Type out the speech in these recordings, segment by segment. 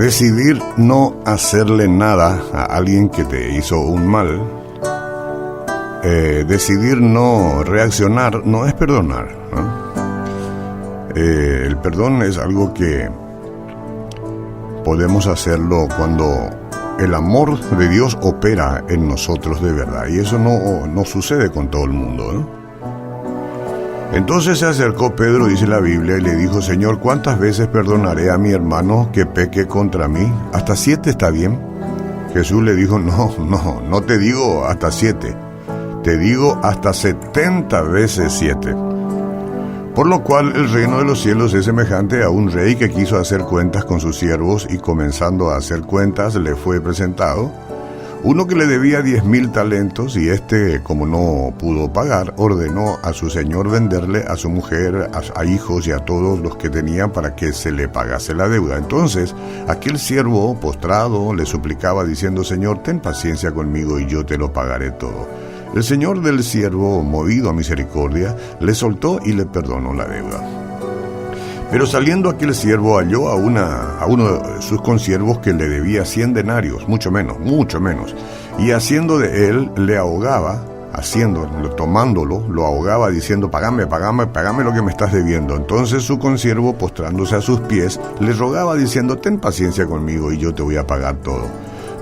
Decidir no hacerle nada a alguien que te hizo un mal, decidir no reaccionar, no es perdonar, ¿no? El perdón es algo que podemos hacerlo cuando el amor de Dios opera en nosotros de verdad, y eso no sucede con todo el mundo, ¿no? Entonces se acercó Pedro, dice la Biblia, y le dijo: Señor, ¿cuántas veces perdonaré a mi hermano que peque contra mí? ¿Hasta 7 está bien? Jesús le dijo: no te digo hasta 7, te digo hasta 70 veces 7. Por lo cual el reino de los cielos es semejante a un rey que quiso hacer cuentas con sus siervos, y comenzando a hacer cuentas le fue presentado uno que le debía 10,000 talentos, y como no pudo pagar, ordenó a su señor venderle a su mujer, a hijos y a todos los que tenían para que se le pagase la deuda. Entonces aquel siervo, postrado, le suplicaba diciendo: Señor, ten paciencia conmigo y yo te lo pagaré todo. El señor del siervo, movido a misericordia, le soltó y le perdonó la deuda. Pero saliendo aquel siervo halló a uno de sus consiervos que le debía 100 denarios, mucho menos, y haciendo de él le ahogaba, tomándolo, lo ahogaba diciendo: Págame lo que me estás debiendo. Entonces su consiervo, postrándose a sus pies, le rogaba diciendo: Ten paciencia conmigo y yo te voy a pagar todo.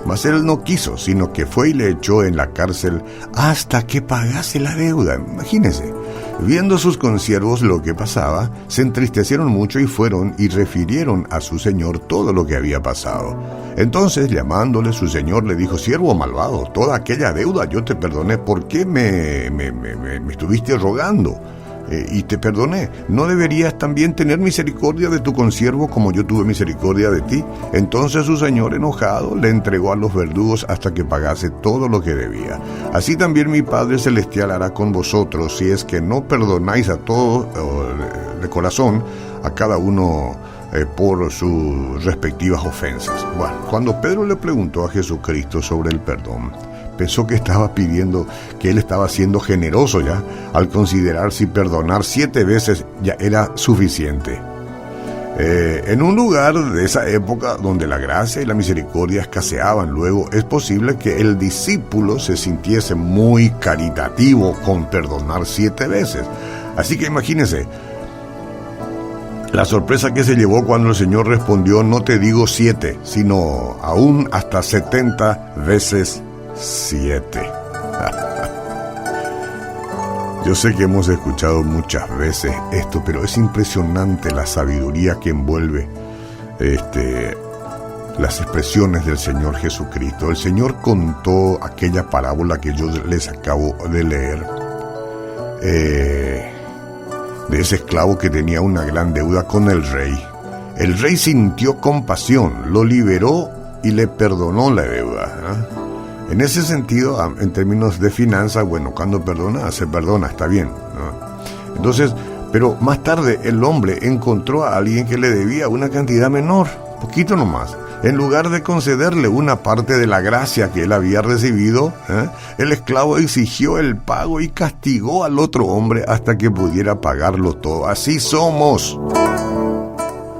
Mas él no quiso, sino que fue y le echó en la cárcel hasta que pagase la deuda. Imagínense. Viendo sus consiervos lo que pasaba, se entristecieron mucho y fueron y refirieron a su señor todo lo que había pasado. Entonces, llamándole su señor, le dijo: Siervo malvado, toda aquella deuda yo te perdoné. ¿Por qué me estuviste rogando? Y te perdoné. ¿No deberías también tener misericordia de tu consiervo como yo tuve misericordia de ti? Entonces su señor, enojado, le entregó a los verdugos hasta que pagase todo lo que debía. Así también mi Padre Celestial hará con vosotros, si es que no perdonáis a todos de corazón, a cada uno por sus respectivas ofensas. Bueno, cuando Pedro le preguntó a Jesucristo sobre el perdón, pensó que estaba pidiendo, que él estaba siendo generoso ya, al considerar si perdonar 7 veces ya era suficiente. En un lugar de esa época donde la gracia y la misericordia escaseaban, luego es posible que el discípulo se sintiese muy caritativo con perdonar 7 veces. Así que imagínense la sorpresa que se llevó cuando el Señor respondió: no te digo 7, sino aún hasta 70 veces 7. Yo sé que hemos escuchado muchas veces esto, pero es impresionante la sabiduría que envuelve las expresiones del Señor Jesucristo. El Señor contó aquella parábola que yo les acabo de leer, de ese esclavo que tenía una gran deuda con el rey. El rey sintió compasión, lo liberó y le perdonó la deuda, ¿eh? En ese sentido, en términos de finanzas, bueno, cuando perdona, se perdona, está bien, ¿no? Entonces, pero más tarde el hombre encontró a alguien que le debía una cantidad menor, poquito nomás. En lugar de concederle una parte de la gracia que él había recibido, el esclavo exigió el pago y castigó al otro hombre hasta que pudiera pagarlo todo. Así somos.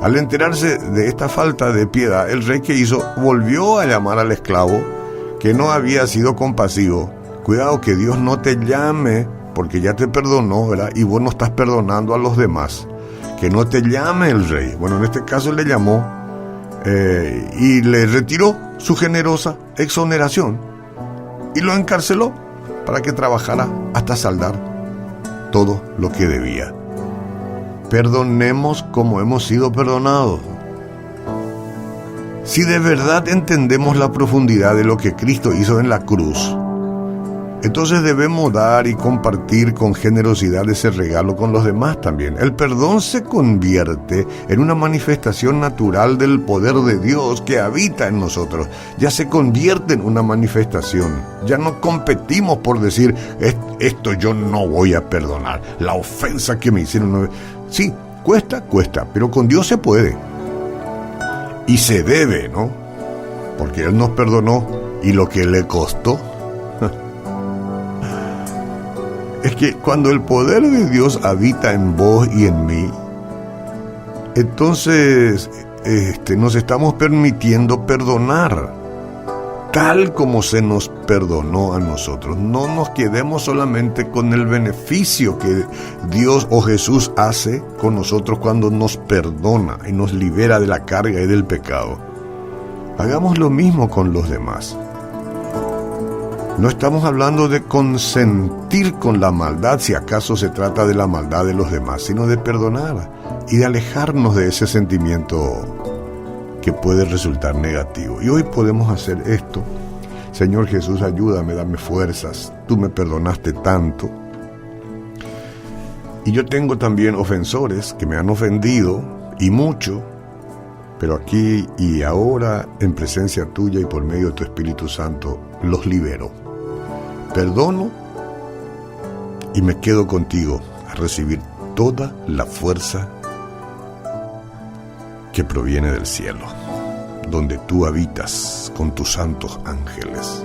Al enterarse de esta falta de piedad, el rey, que hizo, volvió a llamar al esclavo que no había sido compasivo. Cuidado que Dios no te llame, porque ya te perdonó, ¿verdad? Y vos no estás perdonando a los demás. Que no te llame el rey. Bueno, en este caso le llamó y le retiró su generosa exoneración y lo encarceló para que trabajara hasta saldar todo lo que debía. Perdonemos como hemos sido perdonados. Si de verdad entendemos la profundidad de lo que Cristo hizo en la cruz, entonces debemos dar y compartir con generosidad ese regalo con los demás también. El perdón se convierte en una manifestación natural del poder de Dios que habita en nosotros. Ya se convierte en una manifestación. Ya no competimos por decir: esto yo no voy a perdonar, la ofensa que me hicieron no... Sí, cuesta, pero con Dios se puede. Y se debe, ¿no? Porque Él nos perdonó, y lo que le costó. Es que cuando el poder de Dios habita en vos y en mí, entonces nos estamos permitiendo perdonar, tal como se nos perdonó a nosotros. No nos quedemos solamente con el beneficio que Dios o Jesús hace con nosotros cuando nos perdona y nos libera de la carga y del pecado. Hagamos lo mismo con los demás. No estamos hablando de consentir con la maldad, si acaso se trata de la maldad de los demás, sino de perdonar y de alejarnos de ese sentimiento que puede resultar negativo. Y hoy podemos hacer esto. Señor Jesús, ayúdame, dame fuerzas. Tú me perdonaste tanto. Y yo tengo también ofensores que me han ofendido, y mucho, pero aquí y ahora, en presencia tuya y por medio de tu Espíritu Santo, los libero. Perdono y me quedo contigo a recibir toda la fuerza que proviene del cielo, donde tú habitas con tus santos ángeles.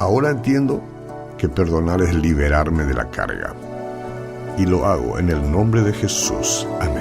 Ahora entiendo que perdonar es liberarme de la carga, y lo hago en el nombre de Jesús. Amén.